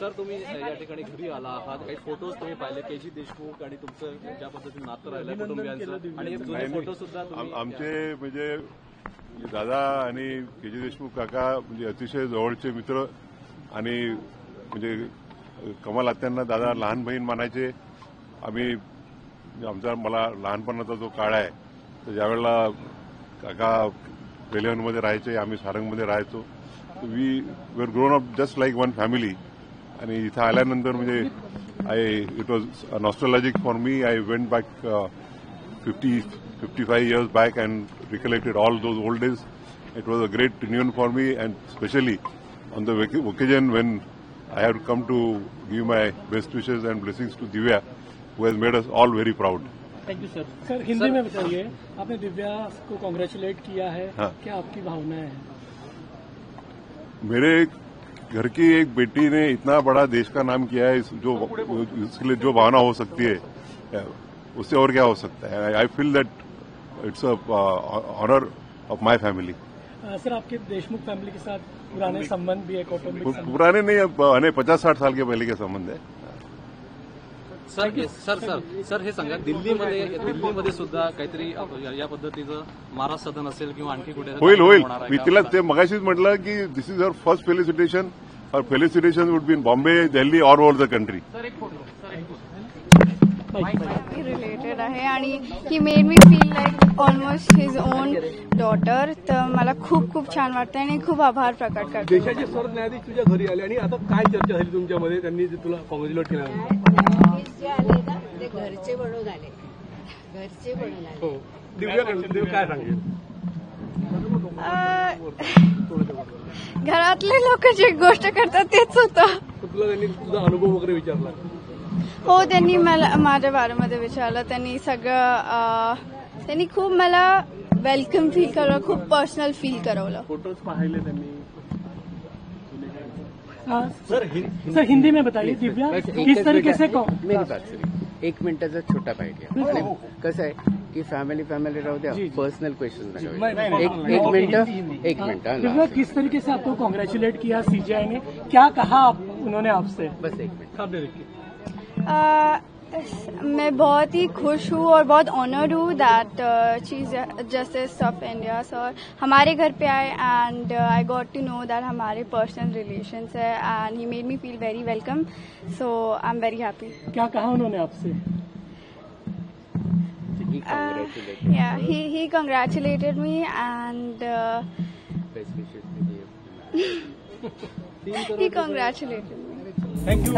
Sir तुम्ही या ठिकाणी घरी आला आहात, काही फोटोज तुम्ही पाहिले केजी देशमुख आणि तुमचं ज्या पद्धतीने नातं राहिलं कुटुंबियांचं आणि जुने फोटो सुद्धा आमचे म्हणजे दादा आणि केजी देशमुख काका म्हणजे अतिशय जवळचे मित्र आणि म्हणजे कमल आत्यांना दादा लहान बहीण मानायचे. आम्ही मला लहानपणाचा जो काळ आहे तर ज्यावेळेला काका बेलेवनमध्ये राहायचे, आम्ही सारंगमध्ये राहायचो. We were grown up just like one family. आणि इथं आल्यानंतर म्हणजे it was nostalgic for me. I went back 55 years back and recollected all those old days. It was a great reunion for me, and especially on the occasion when I have come to give my best wishes and blessings to Divya, who has made us all very proud. Thank you sir. Sir Hindi में बताइए, आपने दिव्या को congratulate KIA है. हाँ. क्या आपकी भावनाएं हैं? मेरे घर की एक बेटी ने इतना बड़ा देश का नाम किया है, जो इसके लिए जो भावना हो सकती है उससे और क्या हो सकता है. I feel that it's a honour of my family. Sir आपके देशमुख फैमिली के साथ पुराने संबंध भी है, कौटुंबिक संबंध? पुराने नहीं, 50-60 साल के पहले के संबंध है. सर हे सांगा, दिल्लीमध्ये सुद्धा काहीतरी या पद्धतीचं महाराज सदन असेल किंवा आणखी कुठे होईल. मी तिला ते मगाशीच म्हटलं की दिस इज हर फर्स्ट फेलिसिटेशन. और felicitation would be in Bombay, Delhi, all over the country. Related आहे आणि ही made me feel like almost his on daughter. तर मला खूप खूप छान वाटतं आणि खूप आभार प्रकट करते. देशाचे सरन्यायाधीश तुझ्या घरी आले आणि आता काय चर्चा झाली तुमच्यामध्ये? त्यांनी तुला कॉंग्रॅच्युलेट केलं? जे आले ना ते घरचे बनवून आले, घरचे बनवून आले. हो. दिव्या काय सांगेल? घरातले लोक जे गोष्ट करतात तेच होतं. तुला त्यांनी तुझा अनुभव वगैरे विचारला? हो, त्यांनी मला माझ्या बारेमध्ये विचारलं. त्यांनी खूप मला वेलकम फील करवलं, खूप पर्सनल फील करवलं. फोटोज पाहिले त्यांनी? सर हिंदी में बताइए, दिव्या किस तरीके से मेरी बात सुनिए. 1 मिनिटाचा छोटा आयडिया. कसं आहे की फॅमिली राहू द्या, पर्सनल क्वेश्चन नका. एक मिनट. दिव्या किस तरीके से आपको कांग्रेचुलेट किया सीजीआई ने, क्या कहा उन्होंने आपसे? बस 1 मिनट. मैं बहुत ही खुश हूँ और बहुत ऑनर्ड हूँ that chief justice of India sir हमारे घर पे आए and I got to know that हमारे पर्सनल रिलेशंस है and he made me feel very welcome. So I am very happy. क्या कहा उन्होंने आपसे? he congratulated me and he congratulated me. Thank you.